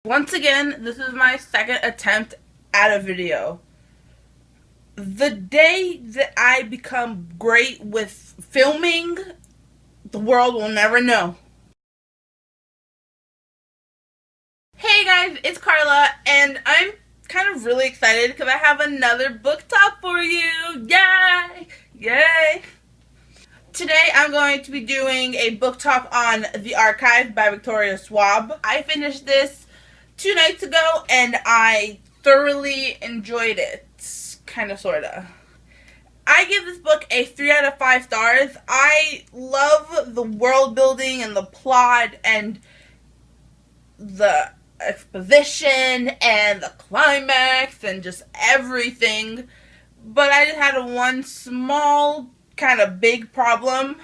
Once again, this is my second attempt at a video. The day that I become great with filming, the world will never know. Hey guys, it's Carla, and I'm kind of really excited because I have another book talk for you. Yay! Yay! Today I'm going to be doing a book talk on The Archive by Victoria Schwab. I finished this 2 nights ago and I thoroughly enjoyed it. Kind of, sort of. I give this book a 3 out of 5 stars. I love the world building and the plot and the exposition and the climax and just everything. But I just had one small kind of big problem,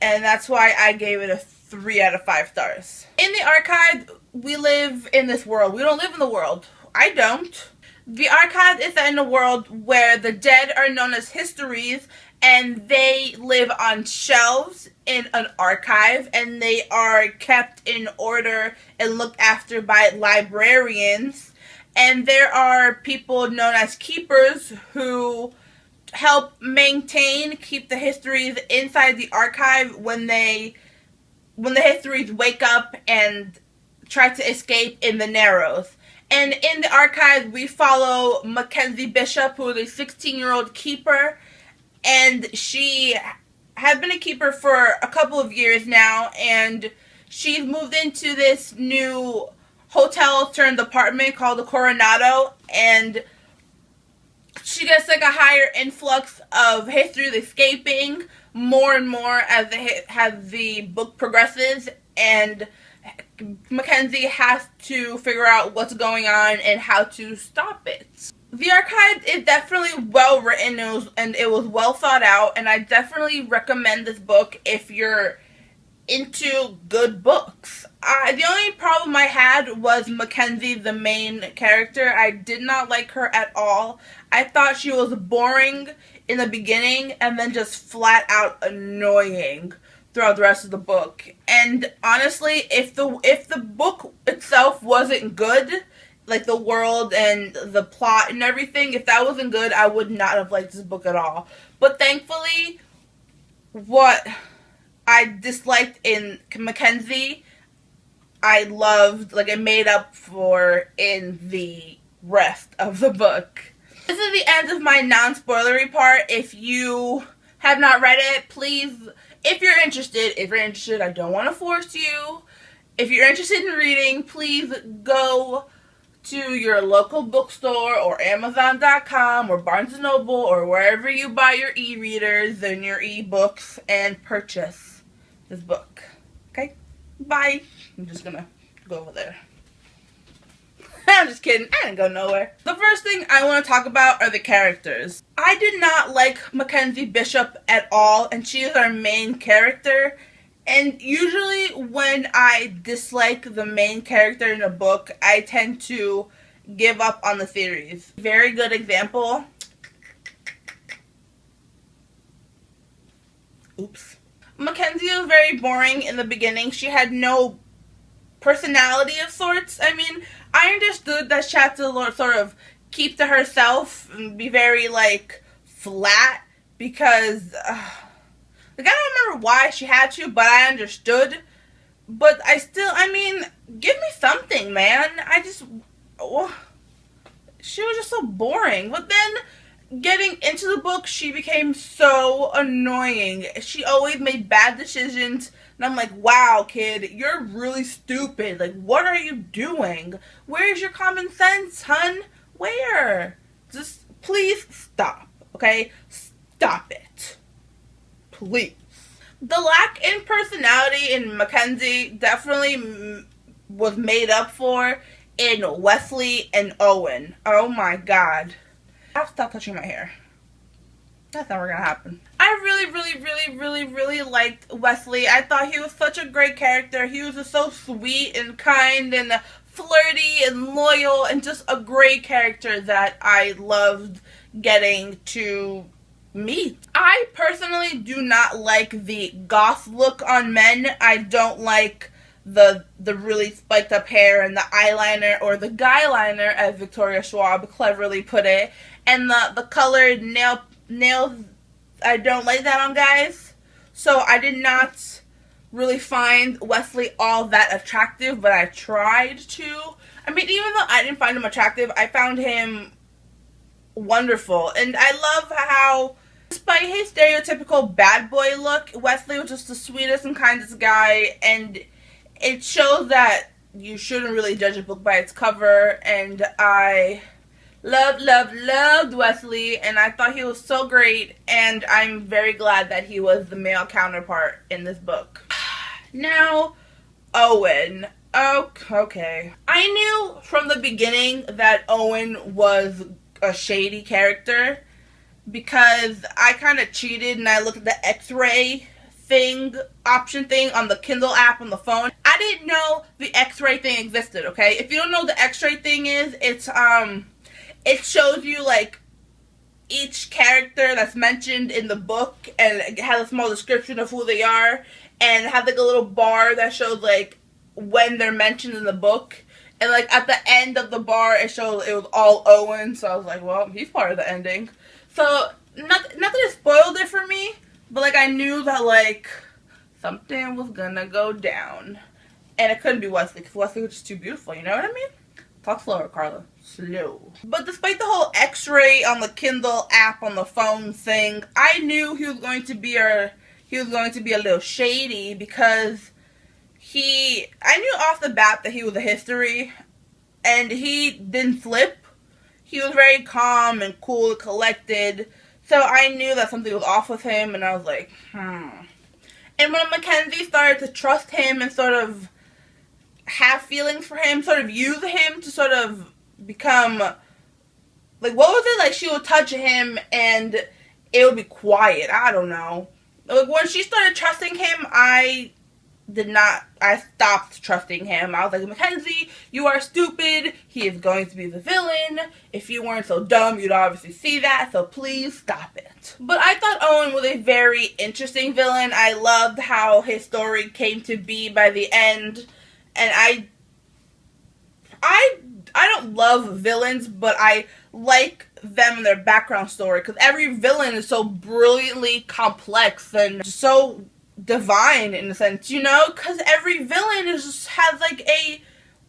and that's why I gave it a 3 out of 5 stars. In The Archive, we live in this world. We don't live in the world. I don't. The Archive is set in a world where the dead are known as histories, and they live on shelves in an archive, and they are kept in order and looked after by librarians. And there are people known as keepers who help keep the histories inside the archive when the histories wake up and try to escape in the Narrows. And in the archive, we follow Mackenzie Bishop, who is a 16-year-old keeper, and she has been a keeper for a couple of years now, and she's moved into this new hotel turned apartment called the Coronado, and she gets like a higher influx of histories escaping more and more as the book progresses, and Mackenzie has to figure out what's going on and how to stop it. The Archive is definitely well written and it was well thought out, and I definitely recommend this book if you're into good books. The only problem I had was Mackenzie, the main character. I did not like her at all. I thought she was boring in the beginning and then just flat out annoying throughout the rest of the book. And honestly, if the book itself wasn't good, like the world and the plot and everything, if that wasn't good, I would not have liked this book at all. But thankfully, what I disliked in Mackenzie, I loved, like, it made up for in the rest of the book. This is the end of my non-spoilery part. If you have not read it, please, if you're interested, I don't want to force you. If you're interested in reading, please go to your local bookstore or Amazon.com or Barnes & Noble or wherever you buy your e-readers and your e-books and purchase this book. Okay? Bye. I'm just gonna go over there. I'm just kidding. I didn't go nowhere. The first thing I want to talk about are the characters. I did not like Mackenzie Bishop at all, and she is our main character. And usually when I dislike the main character in a book, I tend to give up on the series. Very good example. Oops. Mackenzie was very boring in the beginning. She had no personality of sorts. I mean, I understood that she had to sort of keep to herself and be very, like, flat because, like, I don't remember why she had to, but I understood. But I mean, give me something, man. She was just so boring. But then, getting into the book, she became so annoying. She always made bad decisions. And I'm like, wow, kid, you're really stupid. Like, what are you doing? Where's your common sense, hun? Where? Just, please stop, okay? Stop it. Please. The lack in personality in Mackenzie definitely was made up for in Wesley and Owen. Oh my god. I have to stop touching my hair. That's never gonna happen. I really liked Wesley. I thought he was such a great character. He was just so sweet and kind and flirty and loyal and just a great character that I loved getting to meet. I personally do not like the goth look on men. I don't like the really spiked up hair and the eyeliner, or the guy liner, as Victoria Schwab cleverly put it, and the colored nails. I don't like that on guys, so I did not really find Wesley all that attractive, but I tried to. I mean, even though I didn't find him attractive, I found him wonderful, and I love how, despite his stereotypical bad boy look, Wesley was just the sweetest and kindest guy, and it shows that you shouldn't really judge a book by its cover, and I loved Wesley, and I thought he was so great, and I'm very glad that he was the male counterpart in this book. Now, Owen. Okay. I knew from the beginning that Owen was a shady character, because I kind of cheated and I looked at the X-ray option thing on the Kindle app on the phone. I didn't know the X-ray thing existed, okay? If you don't know what the X-ray thing is, it shows you, like, each character that's mentioned in the book, and it has a small description of who they are, and it has, like, a little bar that shows, like, when they're mentioned in the book. And, like, at the end of the bar, it shows it was all Owen, so I was like, well, he's part of the ending. So, not that it spoiled it for me, but, like, I knew that, like, something was gonna go down. And it couldn't be Wesley, because Wesley was just too beautiful, you know what I mean? Talk slower, Carla. Slow. But despite the whole X-ray on the Kindle app on the phone thing, I knew he was going to be a little shady, because I knew off the bat that he was a history, and he didn't flip. He was very calm and cool and collected, so I knew that something was off with him, and I was like, And when Mackenzie started to trust him and sort of have feelings for him, sort of use him to sort of become, like, what was it? Like, she would touch him and it would be quiet. I don't know. Like, when she started trusting him, I stopped trusting him. I was like, Mackenzie, you are stupid. He is going to be the villain. If you weren't so dumb, you'd obviously see that, so please stop it. But I thought Owen was a very interesting villain. I loved how his story came to be by the end. And I don't love villains, but I like them and their background story, because every villain is so brilliantly complex and so divine in a sense, you know, because every villain has like a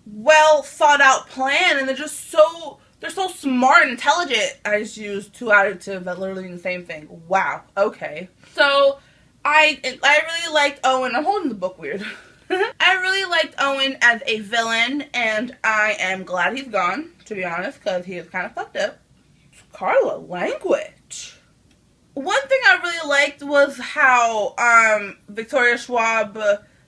well thought out plan, and they're so smart and intelligent. I just used two adjectives that literally mean the same thing. Wow. Okay. So I really liked Owen. I'm holding the book weird. I really liked Owen as a villain, and I am glad he's gone, to be honest, because he is kind of fucked up. Carla, language. One thing I really liked was how Victoria Schwab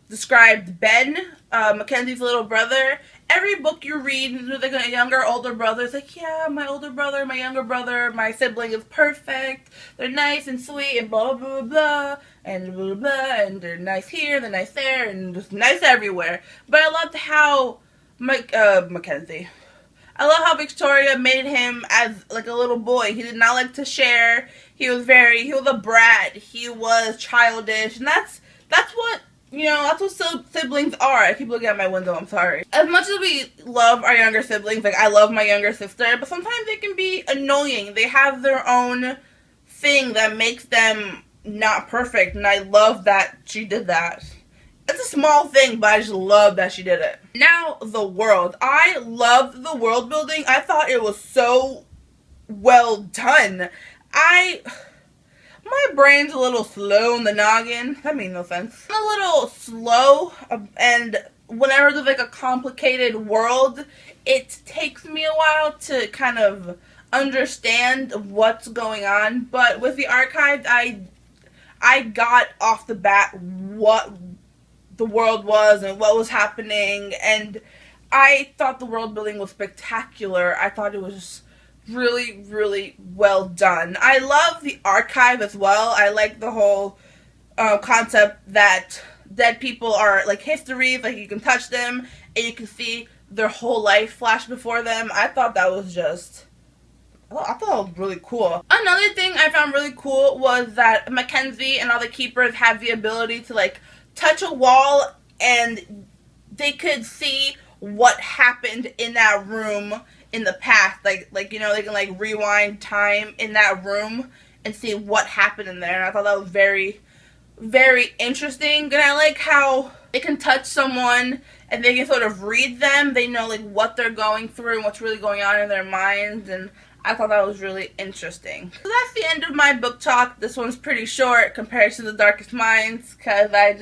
described Ben, Mackenzie's little brother. Every book you read, there's like a younger, older brother. It's like, yeah, my older brother, my younger brother, my sibling is perfect. They're nice and sweet and blah, blah, blah, blah, and blah, blah, blah, and they're nice here, they're nice there, and just nice everywhere. But I loved how Mackenzie. I love how Victoria made him as like a little boy. He did not like to share. He was a brat. He was childish, and that's what, you know, that's what siblings are. I keep looking at my window, I'm sorry. As much as we love our younger siblings, like I love my younger sister, but sometimes they can be annoying. They have their own thing that makes them not perfect, and I love that she did that. It's a small thing, but I just love that she did it. Now, the world. I loved the world building. I thought it was so well done. My brain's a little slow in the noggin. That made no sense. I'm a little slow, and whenever there's like a complicated world, it takes me a while to kind of understand what's going on. But with the archive, I got off the bat what the world was and what was happening, and I thought the world building was spectacular. I thought it was just really, really well done. I love the archive as well. I like the whole concept that dead people are like histories, like you can touch them and you can see their whole life flash before them. I thought that was really cool. Another thing I found really cool was that Mackenzie and all the keepers have the ability to like touch a wall and they could see what happened in that room in the past. Like you know, they can like rewind time in that room and see what happened in there. And I thought that was very, very interesting. And I like how it can touch someone and they can sort of read them. They know like what they're going through and what's really going on in their minds. And I thought that was really interesting. So that's the end of my book talk. This one's pretty short compared to The Darkest Minds because I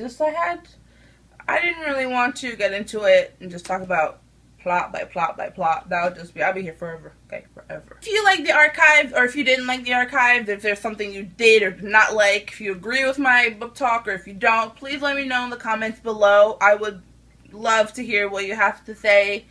didn't really want to get into it and just talk about plot by plot by plot. That would just be, I'll be here forever. Okay, forever. If you like the archives, or if you didn't like the archives, if there's something you did or did not like, if you agree with my book talk or if you don't, please let me know in the comments below. I would love to hear what you have to say.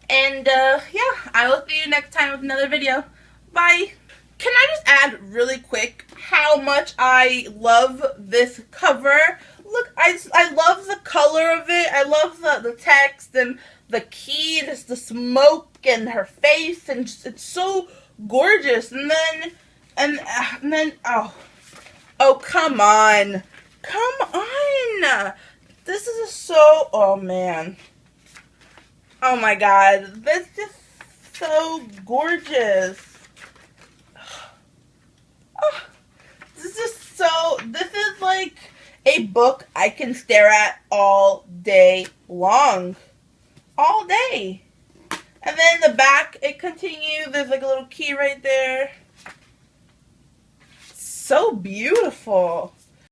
And yeah, I will see you next time with another video. Bye. Can I just add really quick how much I love this cover? Look, I love the color of it. I love the text and the key, just the smoke and her face, and just, it's so gorgeous. And then oh come on, this is so, oh man, oh my god, this is so gorgeous. Oh, this is like a book I can stare at all day long. All day. And then the back, it continues. There's like a little key right there. So beautiful.